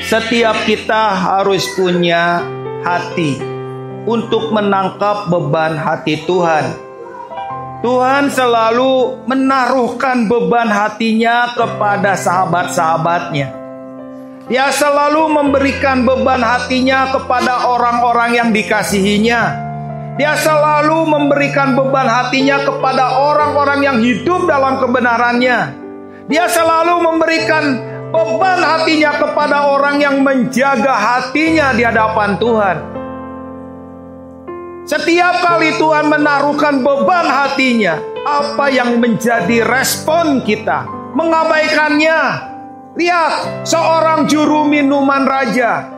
Setiap kita harus punya hati untuk menangkap beban hati Tuhan. Tuhan selalu menaruhkan beban hatinya kepada sahabat-sahabatnya. Dia selalu memberikan beban hatinya kepada orang-orang yang dikasihinya. Dia selalu memberikan beban hatinya kepada orang-orang yang hidup dalam kebenarannya. Dia selalu memberikan beban hatinya kepada orang yang menjaga hatinya di hadapan Tuhan. Setiap kali Tuhan menaruhkan beban hatinya, apa yang menjadi respon kita? Mengabaikannya. Lihat, seorang juru minuman raja.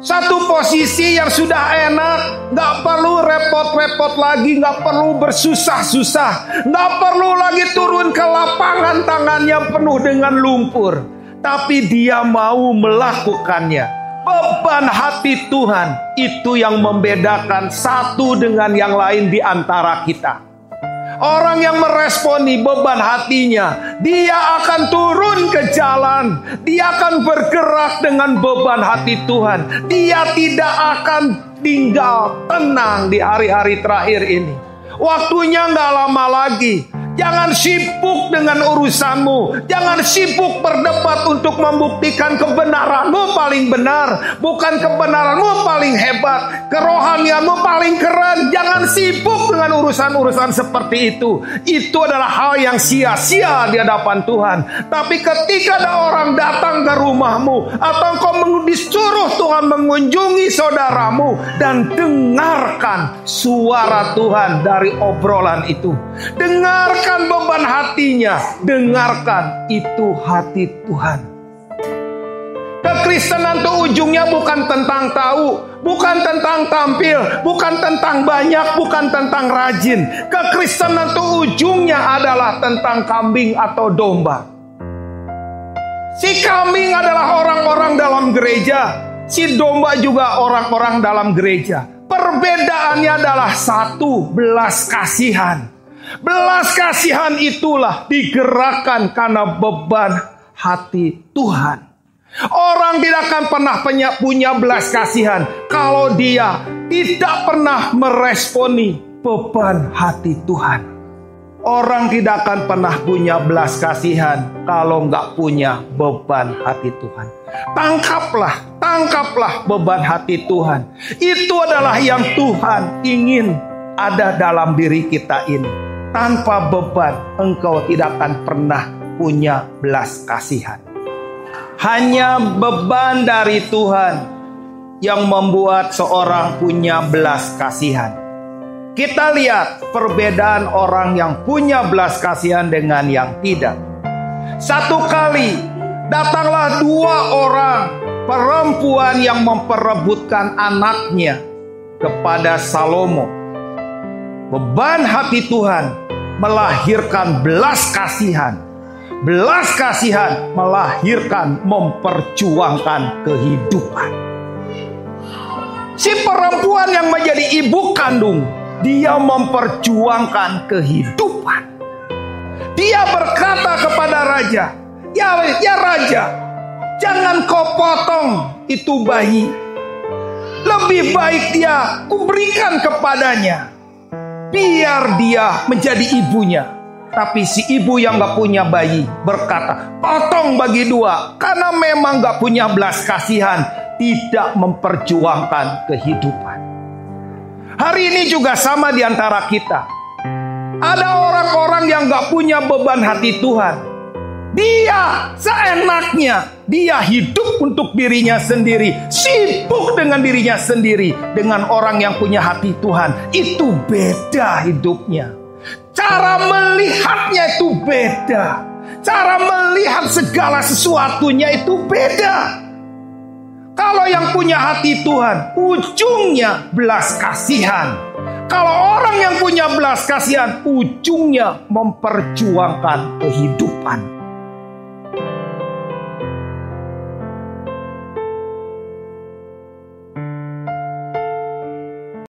Satu posisi yang sudah enak, gak perlu repot-repot lagi, gak perlu bersusah-susah, gak perlu lagi turun ke lapangan tangannya penuh dengan lumpur. Tapi dia mau melakukannya. Beban hati Tuhan itu yang membedakan satu dengan yang lain di antara kita. Orang yang meresponi beban hatinya, dia akan turun ke jalan. Dia akan bergerak dengan beban hati Tuhan. Dia tidak akan tinggal tenang di hari-hari terakhir ini. Waktunya gak lama lagi. Jangan sibuk dengan urusanmu. Jangan sibuk berdebat untuk membuktikan kebenaranmu paling benar. Bukan kebenaranmu paling hebat. Kerohanianmu paling keren. Jangan sibuk dengan urusan-urusan seperti itu. Itu adalah hal yang sia-sia di hadapan Tuhan. Tapi ketika ada orang datang ke rumahmu, atau engkau disuruh Tuhan mengunjungi saudaramu, dan dengarkan suara Tuhan dari obrolan itu. Dengarkan beban hatinya, dengarkan itu hati Tuhan. Kekristenan itu ujungnya bukan tentang tahu, bukan tentang tampil, bukan tentang banyak, bukan tentang rajin. Kekristenan itu ujungnya adalah tentang kambing atau domba. Si kambing adalah orang-orang dalam gereja, si domba juga orang-orang dalam gereja. Perbedaannya adalah satu, belas kasihan. Belas kasihan itulah digerakkan karena beban hati Tuhan. Orang tidak akan pernah punya belas kasihan kalau dia tidak pernah meresponi beban hati Tuhan. Orang tidak akan pernah punya belas kasihan kalau nggak punya beban hati Tuhan. Tangkaplah beban hati Tuhan. Itu adalah yang Tuhan ingin ada dalam diri kita ini. Tanpa beban, engkau tidak akan pernah punya belas kasihan. Hanya beban dari Tuhan yang membuat seorang punya belas kasihan. Kita lihat perbedaan orang yang punya belas kasihan dengan yang tidak. Satu kali, datanglah dua orang perempuan yang memperebutkan anaknya kepada Salomo. Beban hati Tuhan melahirkan belas kasihan. Belas kasihan melahirkan memperjuangkan kehidupan. Si perempuan yang menjadi ibu kandung, dia memperjuangkan kehidupan. Dia berkata kepada raja, ya raja, jangan kau potong itu bayi. Lebih baik dia kuberikan kepadanya, biar dia menjadi ibunya. Tapi si ibu yang gak punya bayi berkata, potong bagi dua. Karena memang gak punya belas kasihan, tidak memperjuangkan kehidupan. Hari ini juga sama di antara kita. Ada orang-orang yang gak punya beban hati Tuhan. Dia seenaknya, dia hidup untuk dirinya sendiri, sibuk dengan dirinya sendiri. Dengan orang yang punya hati Tuhan, itu beda hidupnya. Cara melihatnya itu beda. Cara melihat segala sesuatunya itu beda. Kalau yang punya hati Tuhan, ujungnya belas kasihan. Kalau orang yang punya belas kasihan, ujungnya memperjuangkan kehidupan.